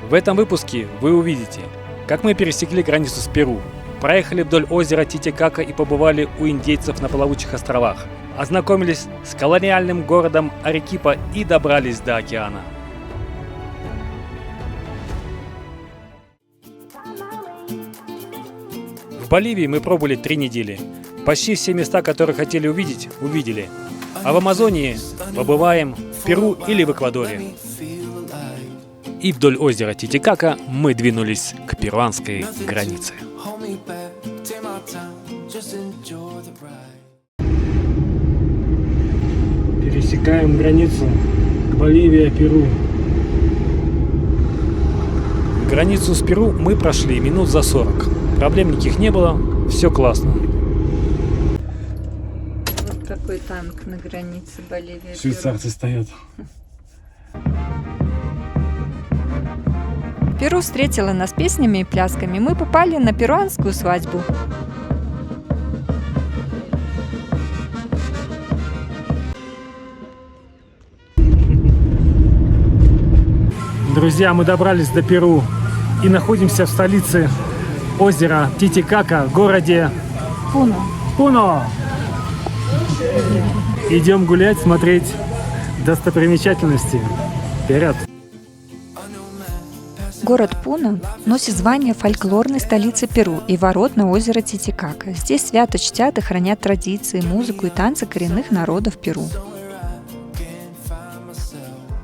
В этом выпуске вы увидите, как мы пересекли границу с Перу, проехали вдоль озера Титикака и побывали у индейцев на плавучих островах, ознакомились с колониальным городом Арекипа и добрались до океана. В Боливии мы пробыли 3 недели. Почти все места, которые хотели увидеть, увидели. А в Амазонии побываем в Перу или в Эквадоре. И вдоль озера Титикака мы двинулись к перуанской границе. Пересекаем границу Боливия-Перу. Границу с Перу мы прошли минут за 40. Проблем никаких не было, все классно. Вот какой танк на границе Боливии. Швейцарцы стоят. Перу встретила нас песнями и плясками. Мы попали на перуанскую свадьбу. Друзья, мы добрались до Перу и находимся в столице озера Титикака, в городе Пуно. Идем гулять, смотреть достопримечательности. Вперед! Город Пуно носит звание фольклорной столицы Перу и ворот на озеро Титикака. Здесь свято чтят и хранят традиции, музыку и танцы коренных народов Перу.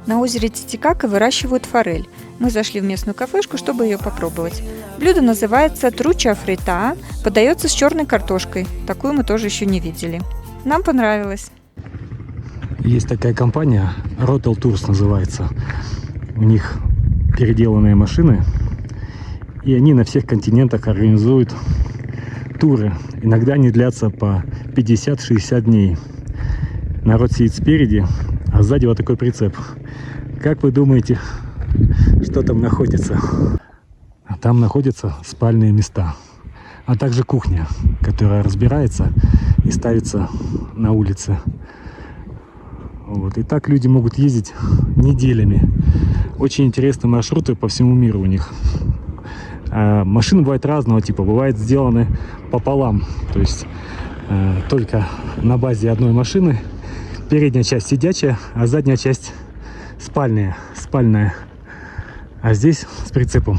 На озере Титикака выращивают форель. Мы зашли в местную кафешку, чтобы ее попробовать. Блюдо называется труча фрита, подается с черной картошкой. Такую мы тоже еще не видели. Нам понравилось. Есть такая компания, Rotel Tours называется. У них переделанные машины, и они на всех континентах организуют туры. Иногда они длятся по 50-60 дней. Народ сидит спереди, а сзади вот такой прицеп. Как вы думаете, что там находится? А там находятся спальные места, а также кухня, которая разбирается и ставится на улице. Вот. И так люди могут ездить неделями. Очень интересные маршруты по всему миру у них. Машины бывают разного типа, бывают сделаны пополам, то есть только на базе одной машины. Передняя часть сидячая, а задняя часть спальная. А здесь с прицепом.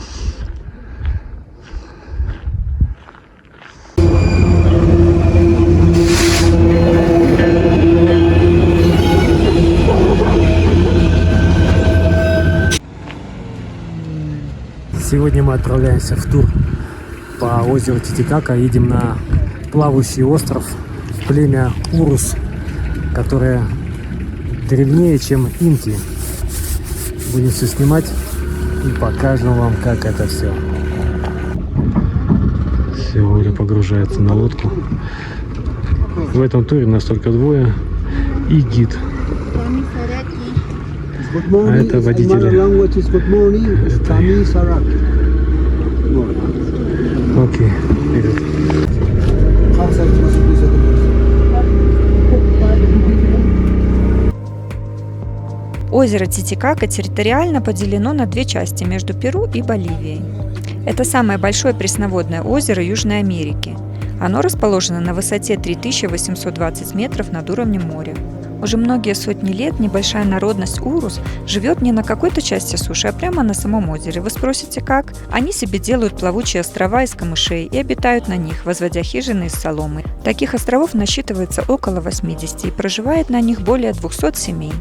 Сегодня мы отправляемся в тур по озеру Титикака, едем на плавающий остров, племя Урус, которое древнее, чем инки. Будем все снимать и покажем вам, как это все. Сегодня погружается на лодку. В этом туре нас только 2 и гид. А это водители. Окей, вперед. Озеро Титикака территориально поделено на 2 части между Перу и Боливией. Это самое большое пресноводное озеро Южной Америки. Оно расположено на высоте 3820 метров над уровнем моря. Уже многие сотни лет небольшая народность Урус живет не на какой-то части суши, а прямо на самом озере. Вы спросите, как? Они себе делают плавучие острова из камышей и обитают на них, возводя хижины из соломы. Таких островов насчитывается около 80 и проживает на них более 200 семей.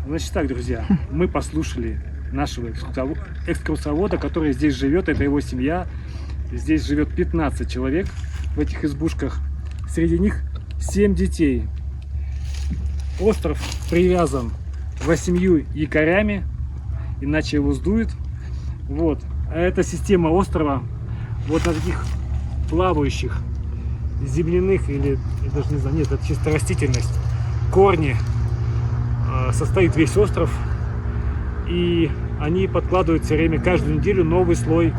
Значит так, друзья, мы послушали нашего экскурсовода, который здесь живет, это его семья. Здесь живет 15 человек в этих избушках. Среди них 7 детей. Остров привязан 8 якорями, иначе его сдует. Вот. А эта система острова вот на таких плавающих земляных, или я даже не знаю, нет, это чисто растительность, корни состоит весь остров. И они подкладывают все время, каждую неделю новый слой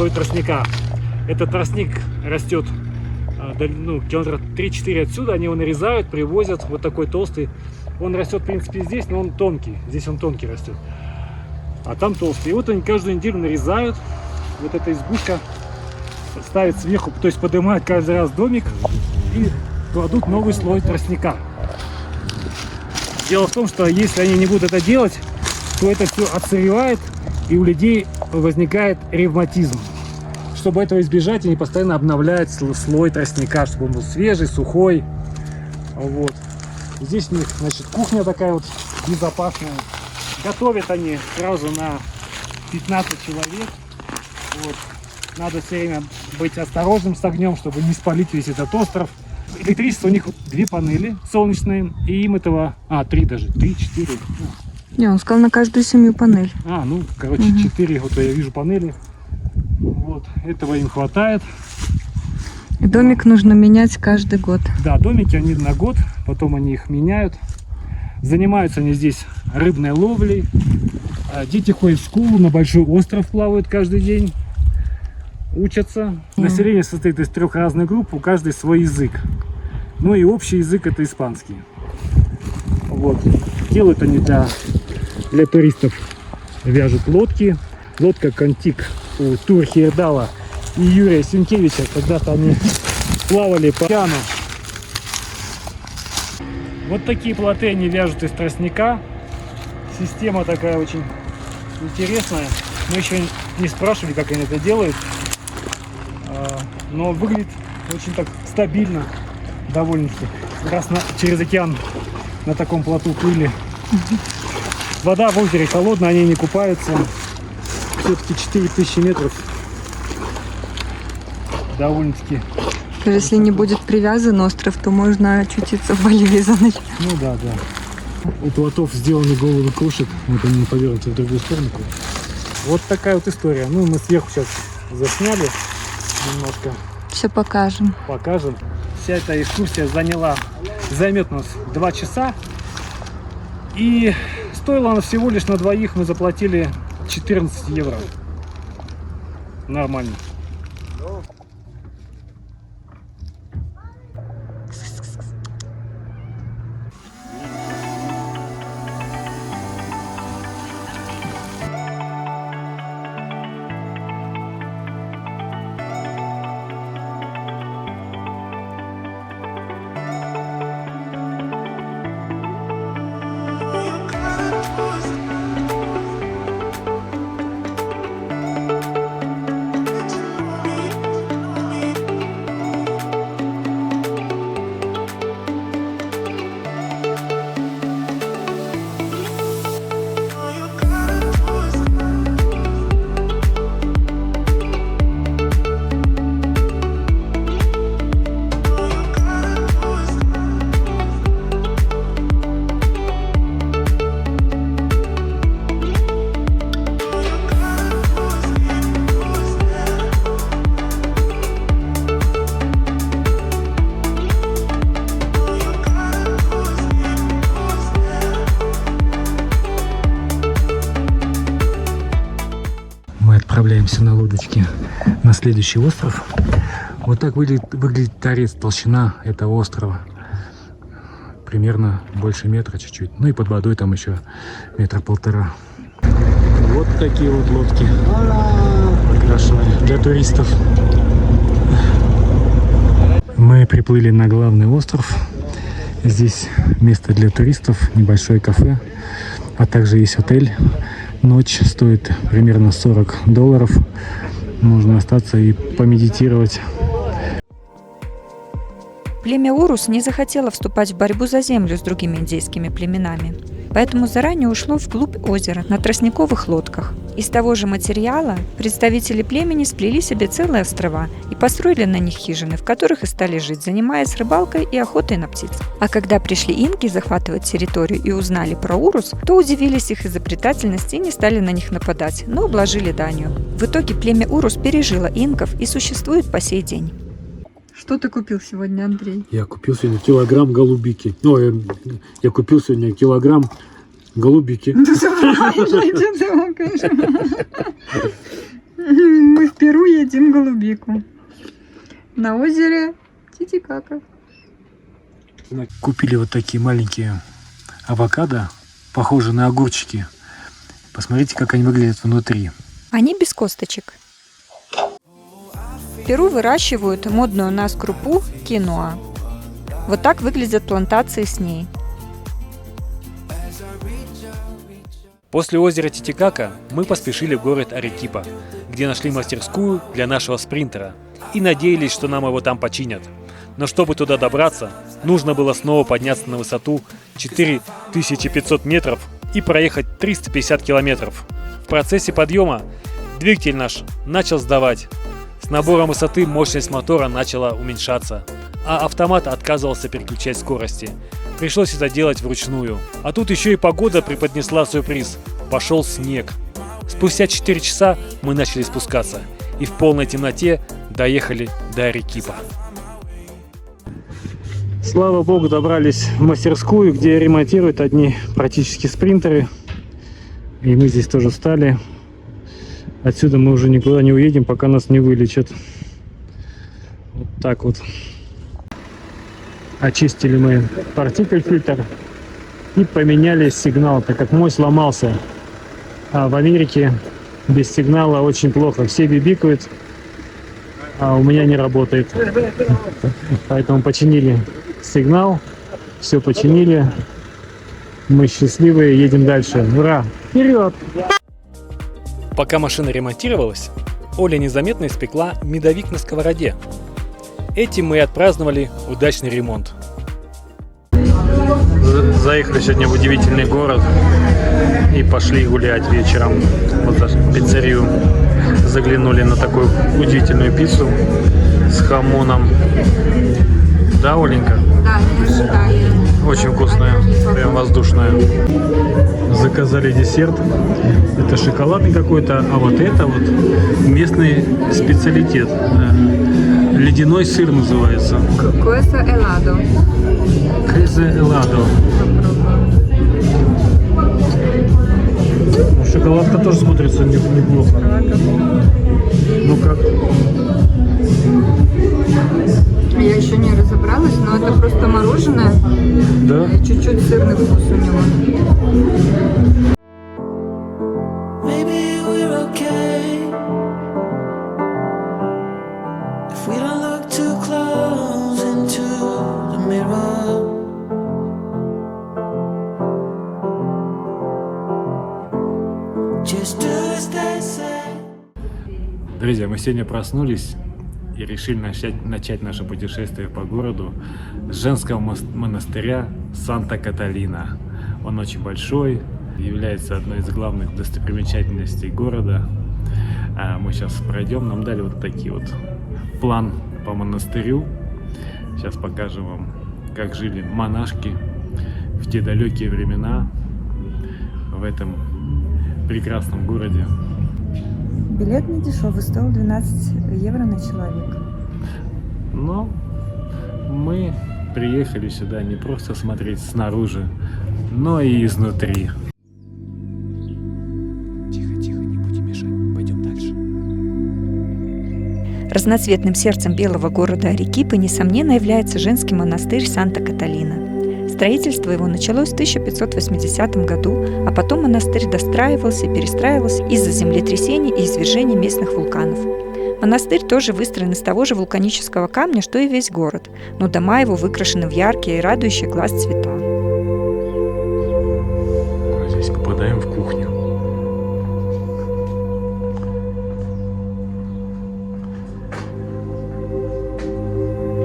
тростника. Этот тростник растет километра 3-4 отсюда, они его нарезают, привозят, вот такой толстый, Он растет, в принципе, здесь, но он тонкий. Здесь он тонкий растет. А там толстый. И вот они каждую неделю нарезают. Вот эта избушка ставят сверху, то есть поднимают каждый раз домик и кладут новый слой тростника. Дело в том, что если они не будут это делать, то это все отсыревает, и у людей возникает ревматизм. Чтобы этого избежать, они постоянно обновляют слой тростника, чтобы он был свежий, сухой. Вот. Здесь у них, значит, кухня такая вот безопасная. Готовят они сразу на 15 человек. Вот. Надо все время быть осторожным с огнем, чтобы не спалить весь этот остров. Электричество у них 2 панели солнечные, и им этого... 3 даже, 3-4. Не, он сказал на каждую семью панель. Ну, короче, 4, вот я вижу панели. Вот, этого им хватает. И домик нужно менять каждый год. Да, домики они на год, потом они их меняют. Занимаются они здесь рыбной ловлей. Дети ходят в школу, на большой остров плавают каждый день. Учатся. Население состоит из 3 разных групп, у каждой свой язык. Ну и общий язык это испанский. Вот. Делают они для туристов. Вяжут лодки. Лодка Контик у Тур Хейердала и Юрия Сенкевича. Когда-то они плавали по океану. Вот такие плоты они вяжут из тростника. Система такая очень интересная. Мы еще не спрашивали, как они это делают. Но выглядит очень так стабильно, довольно-таки. Раз через океан на таком плоту плыли. Вода в озере холодная, они не купаются. Все-таки 4000 метров. Довольно-таки. Если не будет привязан остров, то можно очутиться в Боливии за ночь. Ну да. У плотов сделаны головы кошек. Вот они повернуты в другую сторону. Вот такая вот история. Ну, мы сверху сейчас засняли немножко. Все покажем. Вся эта экскурсия займет нас 2 часа. И стоила она всего лишь на двоих. Мы заплатили 14 евро. Нормально. Отправляемся на лодочке на следующий остров. Вот так выглядит торец, толщина этого острова. Примерно больше метра чуть-чуть. Ну и под водой там еще 1,5 метра. Вот такие вот лодки. Окрашенные для туристов. Мы приплыли на главный остров. Здесь место для туристов, небольшое кафе, а также есть отель. Ночь стоит примерно $40. Можно остаться и помедитировать. Племя Урус не захотело вступать в борьбу за землю с другими индейскими племенами, поэтому заранее ушло вглубь озера на тростниковых лодках. Из того же материала представители племени сплели себе целые острова и построили на них хижины, в которых и стали жить, занимаясь рыбалкой и охотой на птиц. А когда пришли инки захватывать территорию и узнали про Урус, то удивились их изобретательности и не стали на них нападать, но обложили данью. В итоге племя Урус пережило инков и существует по сей день. Что ты купил сегодня, Андрей? Я купил сегодня килограмм голубики. Я купил сегодня килограмм голубики. Мы в Перу едим голубику. На озере Титикака. Купили вот такие маленькие авокадо, похожие на огурчики. Посмотрите, как они выглядят внутри. Они без косточек. В Перу выращивают модную у нас крупу киноа. Вот так выглядят плантации с ней. После озера Титикака мы поспешили в город Арекипа, где нашли мастерскую для нашего спринтера и надеялись, что нам его там починят. Но чтобы туда добраться, нужно было снова подняться на высоту 4500 метров и проехать 350 километров. В процессе подъема двигатель наш начал сдавать. С набором высоты мощность мотора начала уменьшаться, а автомат отказывался переключать скорости. Пришлось это делать вручную. А тут еще и погода преподнесла сюрприз. Пошел снег. Спустя 4 часа мы начали спускаться и в полной темноте доехали до Арекипа. Слава богу, добрались в мастерскую, где ремонтируют одни практически спринтеры. И мы здесь тоже встали. Отсюда мы уже никуда не уедем, пока нас не вылечат. Вот так вот. Очистили мы партикль-фильтр и поменяли сигнал, так как мой сломался. А в Америке без сигнала очень плохо. Все бибикают, а у меня не работает. Поэтому починили сигнал, все починили. Мы счастливые, едем дальше. Ура! Вперед! Пока машина ремонтировалась, Оля незаметно испекла медовик на сковороде. Этим мы и отпраздновали удачный ремонт. Заехали сегодня в удивительный город и пошли гулять вечером. Вот в пиццерию заглянули на такую удивительную пиццу с хамоном. Да, Оленька? Да, не ожидаю. Очень вкусная, прям воздушная. Заказали десерт. Это шоколадный какой-то, а вот это вот местный специалитет. Ледяной сыр называется. Queso helado. Queso helado. Шоколадка тоже смотрится неплохо. Ну как? Я еще не разобралась, но это просто мороженое. Да? И чуть-чуть сырный вкус у него. Maybe we're okay if we don't look too close into the mirror. Just do as they say. Друзья, мы сегодня проснулись и решили начать наше путешествие по городу с женского монастыря Санта-Каталина. Он очень большой, является одной из главных достопримечательностей города. Мы сейчас пройдем, нам дали вот такие вот план по монастырю. Сейчас покажем вам, как жили монашки в те далекие времена в этом прекрасном городе. Билет не дешевый, стоил 12 евро на человека. Но мы приехали сюда не просто смотреть снаружи, но и изнутри. Тихо, не будем мешать, пойдем дальше. Разноцветным сердцем белого города Арекипы, несомненно, является женский монастырь Санта-Каталина. Строительство его началось в 1580 году, а потом монастырь достраивался и перестраивался из-за землетрясений и извержений местных вулканов. Монастырь тоже выстроен из того же вулканического камня, что и весь город, но дома его выкрашены в яркие и радующие глаз цвета. Здесь попадаем в кухню.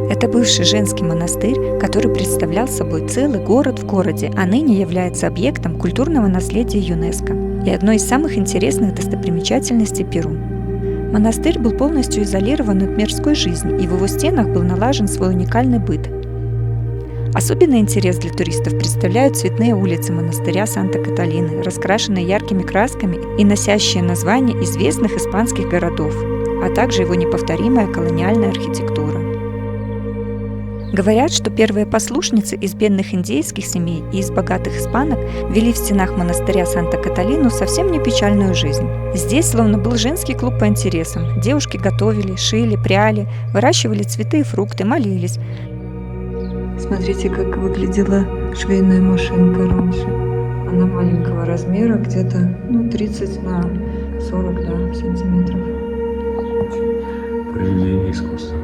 Это бывший женский монастырь, который представлял собой целый город в городе, а ныне является объектом культурного наследия ЮНЕСКО и одной из самых интересных достопримечательностей Перу. Монастырь был полностью изолирован от мирской жизни, и в его стенах был налажен свой уникальный быт. Особенный интерес для туристов представляют цветные улицы монастыря Санта-Каталины, раскрашенные яркими красками и носящие названия известных испанских городов, а также его неповторимая колониальная архитектура. Говорят, что первые послушницы из бедных индейских семей и из богатых испанок вели в стенах монастыря Санта-Каталину совсем не печальную жизнь. Здесь словно был женский клуб по интересам. Девушки готовили, шили, пряли, выращивали цветы и фрукты, молились. Смотрите, как выглядела швейная машинка раньше. Она маленького размера, где-то 30 на 40 сантиметров. Произведение искусства.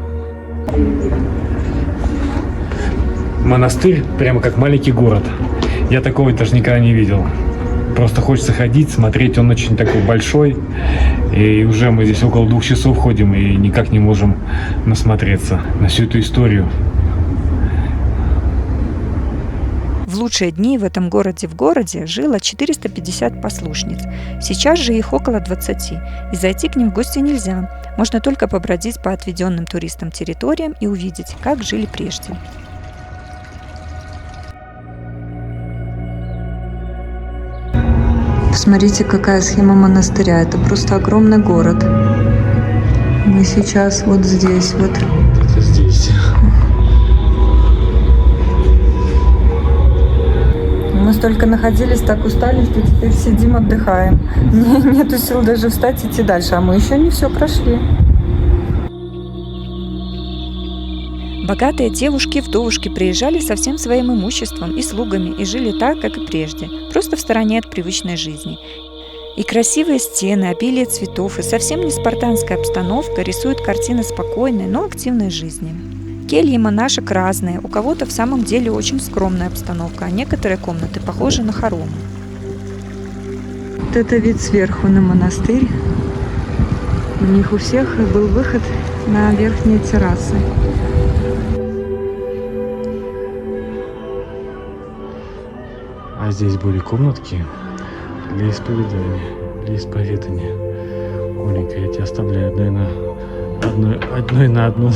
Монастырь прямо как маленький город. Я такого даже никогда не видел. Просто хочется ходить, смотреть. Он очень такой большой. И уже мы здесь около 2 часов ходим и никак не можем насмотреться на всю эту историю. В лучшие дни в этом городе жило 450 послушниц. Сейчас же их около 20, и зайти к ним в гости нельзя. Можно только побродить по отведенным туристам территориям и увидеть, как жили прежде. Посмотрите, какая схема монастыря. Это просто огромный город. Мы сейчас вот здесь вот. Это здесь. Мы столько находились, так устали, что теперь сидим, отдыхаем. Нету сил даже встать и идти дальше, а мы еще не все прошли. Богатые девушки и вдовушки приезжали со всем своим имуществом и слугами и жили так, как и прежде, просто в стороне от привычной жизни. И красивые стены, обилие цветов и совсем не спартанская обстановка рисуют картины спокойной, но активной жизни. Кельи монашек разные, у кого-то в самом деле очень скромная обстановка, а некоторые комнаты похожи на хоромы. Вот это вид сверху на монастырь. У них у всех был выход на верхние террасы. А здесь были комнатки для исповедания. Оленька, я тебя оставляю одной на одну.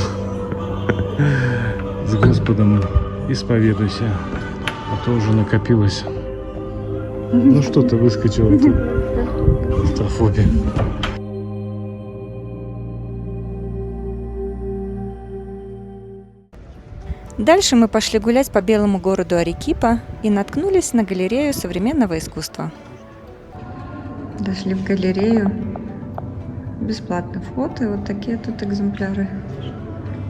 С Господом исповедуйся, а то уже накопилось. Ну что-то выскочило. Клаустрофобия. Дальше мы пошли гулять по белому городу Арекипа и наткнулись на галерею современного искусства. Дошли в галерею. Бесплатный вход, и вот такие тут экземпляры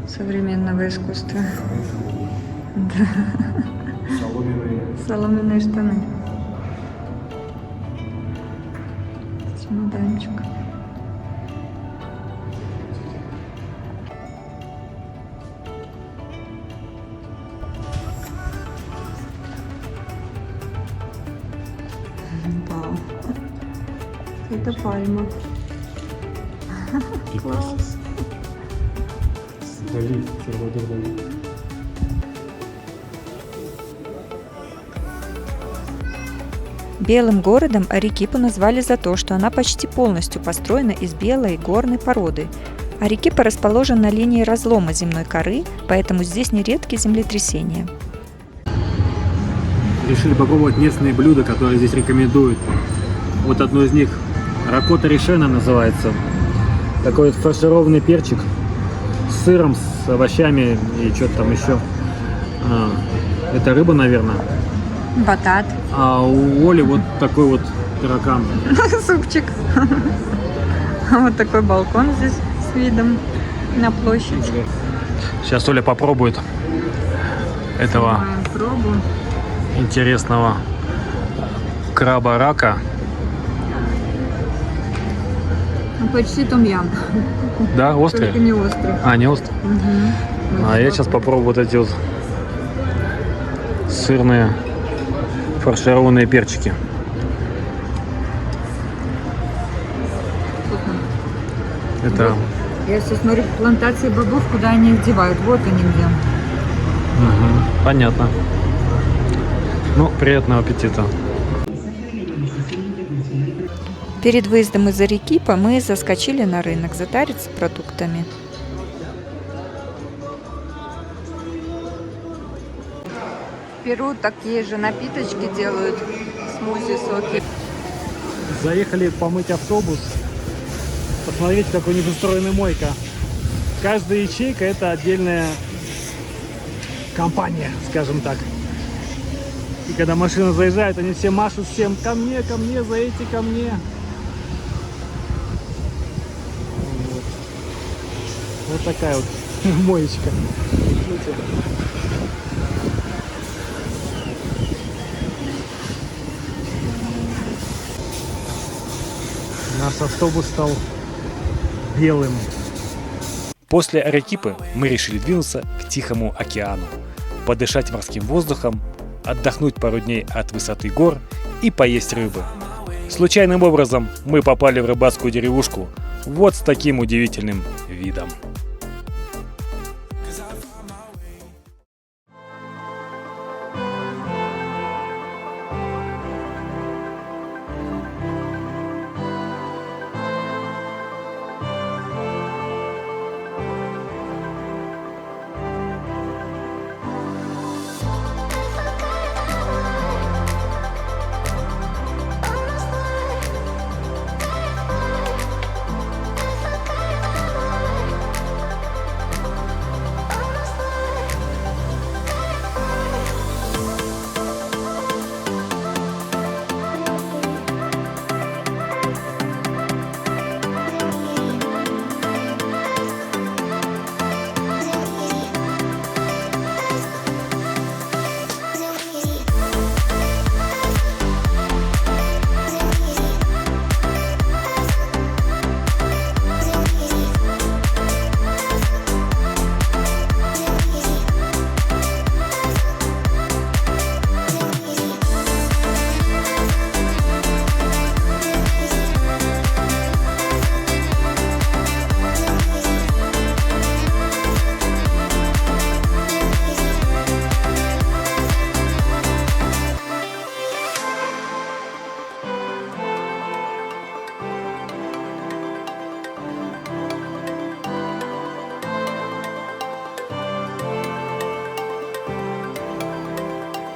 современного искусства. Да. Соломенные штаны. Чемоданчик. Вау. Это пальма. Класс. Дали, Сальвадор Дали. Белым городом Арекипу назвали за то, что она почти полностью построена из белой горной породы. Арекипа расположен на линии разлома земной коры, поэтому здесь нередки землетрясения. Решили попробовать местные блюда, которые здесь рекомендуют. Вот одно из них ракота решена называется. Такой вот фаршированный перчик с сыром, с овощами и что-то там еще. Это рыба, наверное. Батат. А у Оли вот такой вот таракан. Супчик. Вот такой балкон здесь с видом на площадь. Сейчас Оля попробует этого Пробу. интересного краба-рака. Почти том-ям. Да, острый? Только не острый. А, не острый? Угу. А я сейчас попробую вот эти вот сырные фаршированные перчики. Это... Я сейчас смотрю плантации бобов, куда они их девают. Вот они где. Угу, понятно. Ну, приятного аппетита. Перед выездом из Арекипа мы заскочили на рынок затариться продуктами. В Перу такие же напиточки делают, смузи, соки. Заехали помыть автобус. Посмотрите, как у них устроена мойка. Каждая ячейка — это отдельная компания, скажем так. И когда машина заезжает, они все машут всем: ко мне, заедьте ко мне. Вот такая вот моечка. Наш автобус стал белым. После Арекипы мы решили двинуться к Тихому океану, подышать морским воздухом, отдохнуть пару дней от высоты гор и поесть рыбы. Случайным образом мы попали в рыбацкую деревушку вот с таким удивительным видом.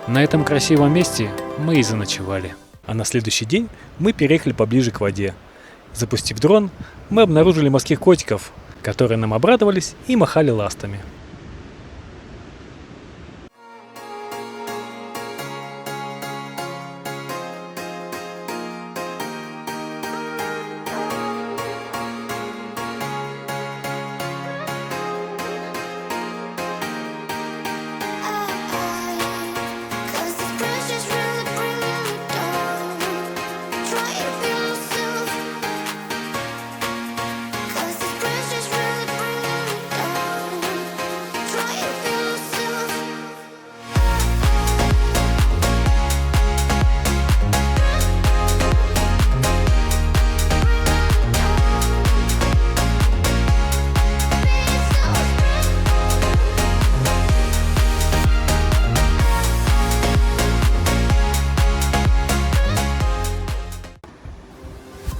На этом красивом месте мы и заночевали. А на следующий день мы переехали поближе к воде. Запустив дрон, мы обнаружили морских котиков, которые нам обрадовались и махали ластами.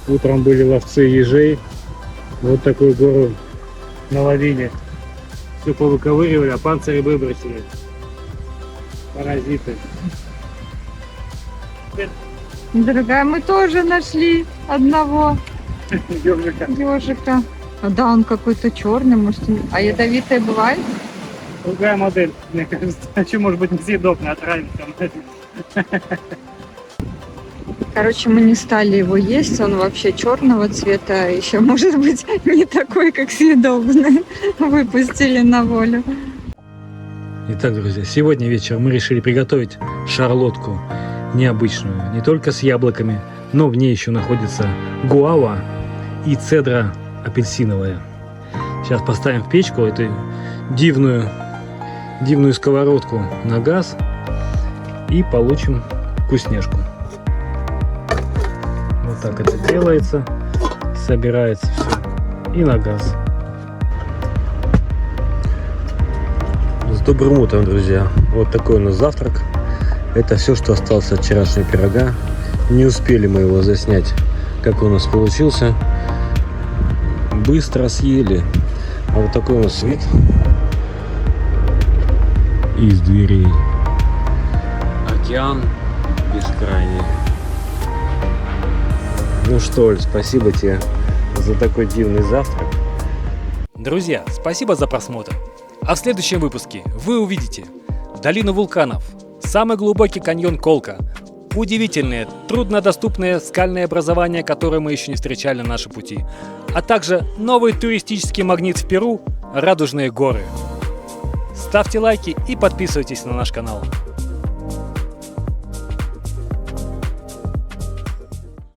Утром были ловцы ежей. Вот такую гору наловили. Все повыковыривали, а панцири выбросили. Паразиты. Дорогая, мы тоже нашли одного ежика. А да, он какой-то черный, может, а ядовитые бывает? Другая модель, мне кажется. Еще может быть несъедобная, отравится. Короче, мы не стали его есть, он вообще черного цвета, еще может быть не такой, как съедобный. Выпустили на волю. Итак, друзья, сегодня вечером мы решили приготовить шарлотку необычную, не только с яблоками, но в ней еще находится гуава и цедра апельсиновая. Сейчас поставим в печку эту дивную сковородку на газ и получим вкусняшку. Вот так это делается, собирается все и на газ. С добрым утром, друзья. Вот такой у нас завтрак. Это все, что осталось от вчерашнего пирога. Не успели мы его заснять, как у нас получился. Быстро съели. А вот такой у нас вид из дверей. Океан бескрайний. Ну что, Оль, спасибо тебе за такой дивный завтрак. Друзья, спасибо за просмотр. А в следующем выпуске вы увидите долину вулканов, самый глубокий каньон Колка, удивительные, труднодоступные скальные образования, которые мы еще не встречали на нашем пути, а также новый туристический магнит в Перу – Радужные горы. Ставьте лайки и подписывайтесь на наш канал.